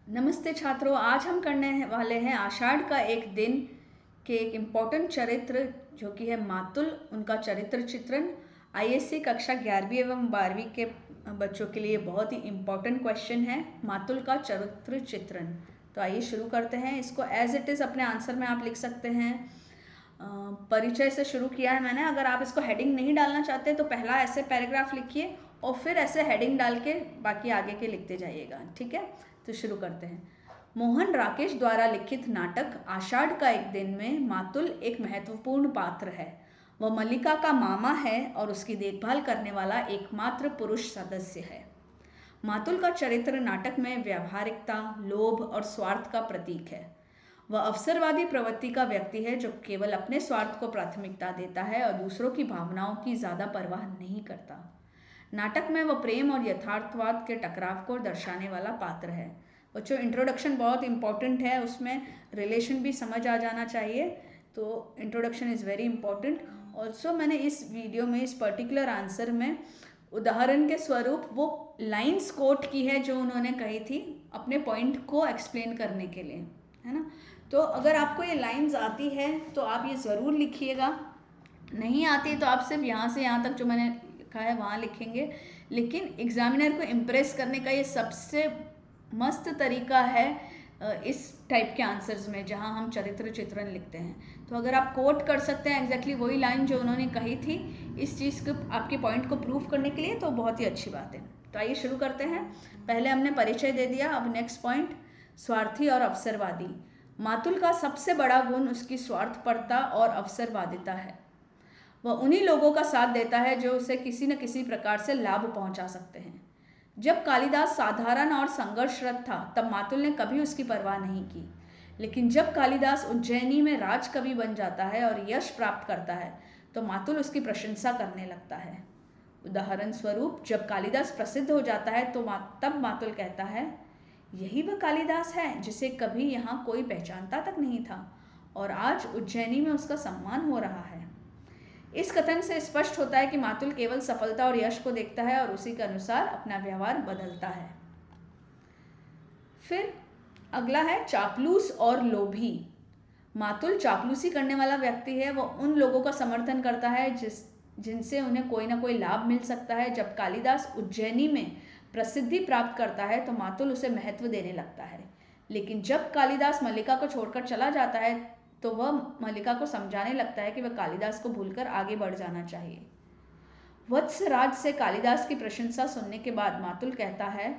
नमस्ते छात्रों, आज हम करने वाले हैं आषाढ़ का एक दिन के एक इम्पॉर्टेंट चरित्र जो कि है मातुल, उनका चरित्र चित्रण। आईएससी कक्षा 11वीं एवं 12वीं के बच्चों के लिए बहुत ही इम्पॉर्टेंट क्वेश्चन है मातुल का चरित्र चित्रण। तो आइए शुरू करते हैं। इसको एज इट इज़ अपने आंसर में आप लिख सकते हैं। परिचय से शुरू किया है मैंने। अगर आप इसको हेडिंग नहीं डालना चाहते तो पहला ऐसे पैराग्राफ लिखिए और फिर ऐसे हेडिंग डाल के बाकी आगे के लिखते जाइएगा, ठीक है। तो शुरू करते हैं। मोहन राकेश द्वारा लिखित नाटक आषाढ़ का एक दिन में मातुल एक महत्वपूर्ण पात्र है। वह मल्लिका का मामा है और उसकी देखभाल करने वाला एकमात्र पुरुष सदस्य है। मातुल का चरित्र नाटक में व्यावहारिकता, लोभ और स्वार्थ का प्रतीक है। वह अवसरवादी प्रवृत्ति का व्यक्ति है जो केवल अपने स्वार्थ को प्राथमिकता देता है और दूसरों की भावनाओं की ज़्यादा परवाह नहीं करता। नाटक में वह प्रेम और यथार्थवाद के टकराव को दर्शाने वाला पात्र है। बच्चों, इंट्रोडक्शन बहुत इंपॉर्टेंट है, उसमें रिलेशन भी समझ आ जाना चाहिए। तो introduction is very important. Also मैंने इस वीडियो में, इस पर्टिकुलर आंसर में उदाहरण के स्वरूप वो लाइन्स कोट की है जो उन्होंने कही थी अपने पॉइंट को एक्सप्लेन करने के लिए, है ना। तो अगर आपको ये लाइन्स आती है तो आप ये ज़रूर लिखिएगा, नहीं आती तो आप सिर्फ यहाँ से यहाँ तक जो मैंने लिखा है वहाँ लिखेंगे। लेकिन एग्जामिनर को इम्प्रेस करने का ये सबसे मस्त तरीका है इस टाइप के आंसर्स में जहाँ हम चरित्र चित्रण लिखते हैं। तो अगर आप कोट कर सकते हैं एग्जैक्टली वही लाइन जो उन्होंने कही थी इस चीज़ को, आपके पॉइंट को प्रूव करने के लिए, तो बहुत ही अच्छी बात है। तो आइए शुरू करते हैं। पहले हमने परिचय दे दिया, अब नेक्स्ट पॉइंट, स्वार्थी और अवसरवादी। मातुल का सबसे बड़ा गुण उसकी स्वार्थपरता और अवसरवादिता है। वह उन्हीं लोगों का साथ देता है जो उसे किसी न किसी प्रकार से लाभ पहुंचा सकते हैं। जब कालिदास साधारण और संघर्षरत था तब मातुल ने कभी उसकी परवाह नहीं की। लेकिन जब कालिदास उज्जैनी में राजकवि बन जाता है और यश प्राप्त करता है तो मातुल उसकी प्रशंसा करने लगता है। उदाहरण स्वरूप, जब कालिदास प्रसिद्ध हो जाता है तो तब मातुल कहता है, यही वह कालिदास है जिसे कभी यहाँ कोई पहचानता तक नहीं था और आज उज्जैनी में उसका सम्मान हो रहा है। इस कथन से स्पष्ट होता है कि मातुल केवल सफलता और यश को देखता है और उसी के अनुसार अपना व्यवहार बदलता है। फिर अगला है चापलूस और लोभी। मातुल चापलूसी करने वाला व्यक्ति है। वह उन लोगों का समर्थन करता है जिनसे उन्हें कोई ना कोई लाभ मिल सकता है। जब कालिदास उज्जैनी में प्रसिद्धि प्राप्त करता है तो मातुल उसे महत्व देने लगता है। लेकिन जब कालिदास मल्लिका को छोड़कर चला जाता है तो वह मल्लिका को समझाने लगता है कि वह कालिदास को भूलकर आगे बढ़ जाना चाहिए। वत्सराज से कालिदास की प्रशंसा सुनने के बाद मातुल कहता है,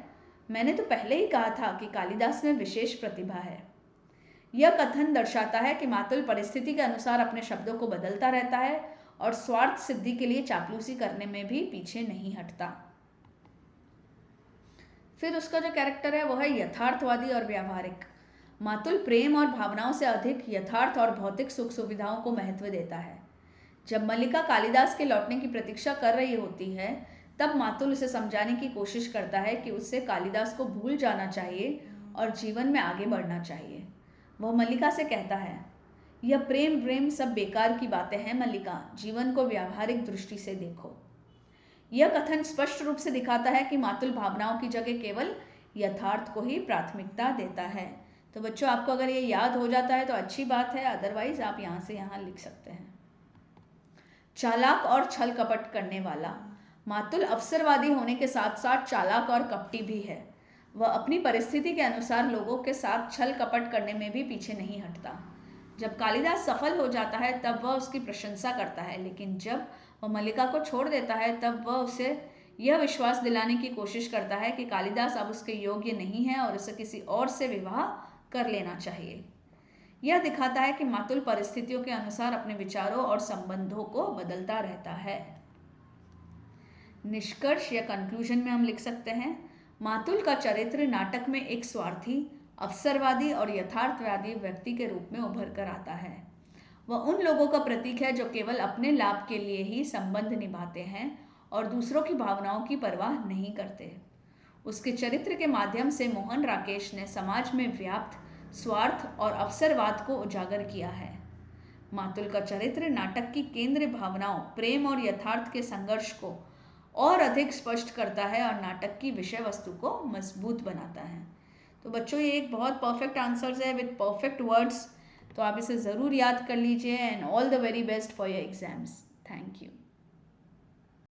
मैंने तो पहले ही कहा था कि कालिदास में विशेष प्रतिभा है। यह कथन दर्शाता है कि मातुल परिस्थिति के अनुसार अपने शब्दों को बदलता रहता है और स्वार्थ सिद्धि के लिए चापलूसी करने में भी पीछे नहीं हटता। फिर उसका जो कैरेक्टर है वो है यथार्थवादी और व्यावहारिक। मातुल प्रेम और भावनाओं से अधिक यथार्थ और भौतिक सुख सुविधाओं को महत्व देता है। जब मल्लिका कालिदास के लौटने की प्रतीक्षा कर रही होती है तब मातुल उसे समझाने की कोशिश करता है कि उससे कालिदास को भूल जाना चाहिए और जीवन में आगे बढ़ना चाहिए। वह मल्लिका से कहता है, यह प्रेम प्रेम सब बेकार की बातें हैं मल्लिका, जीवन को व्यावहारिक दृष्टि से देखो। यह कथन स्पष्ट रूप से दिखाता है कि मातुल भावनाओं की जगह केवल यथार्थ को ही प्राथमिकता देता है। तो बच्चों, आपको अगर ये याद हो जाता है तो अच्छी बात है, अदरवाइज आप यहाँ से यहाँ लिख सकते हैं। चालाक और छल कपट करने वाला। मातुल अवसरवादी होने के साथ साथ चालाक और कपटी भी है। वह अपनी परिस्थिति के अनुसार लोगों के साथ छल कपट करने में भी पीछे नहीं हटता। जब कालिदास सफल हो जाता है तब वह उसकी प्रशंसा करता है, लेकिन जब वह मल्लिका को छोड़ देता है तब वह उसे यह विश्वास दिलाने की कोशिश करता है कि कालिदास अब उसके योग्य नहीं है और उसे किसी और से विवाह कर लेना चाहिए। यह दिखाता है कि मातुल परिस्थितियों के अनुसार अपने विचारों और संबंधों को बदलता रहता है। निष्कर्ष या कंक्लूजन में हम लिख सकते हैं, मातुल का चरित्र नाटक में एक स्वार्थी, अवसरवादी और यथार्थवादी व्यक्ति के रूप में उभर कर आता है। वह उन लोगों का प्रतीक है जो केवल अपने लाभ के लिए ही संबंध निभाते हैं और दूसरों की भावनाओं की परवाह नहीं करते। उसके चरित्र के माध्यम से मोहन राकेश ने समाज में व्याप्त स्वार्थ और अवसरवाद को उजागर किया है। मातुल का चरित्र नाटक की केंद्रीय भावनाओं, प्रेम और यथार्थ के संघर्ष को और अधिक स्पष्ट करता है और नाटक की विषय वस्तु को मजबूत बनाता है। तो बच्चों ये एक बहुत परफेक्ट आंसर्स है विद परफेक्ट वर्ड्स, तो आप इसे ज़रूर याद कर लीजिए and all the very best for your exams. Thank you.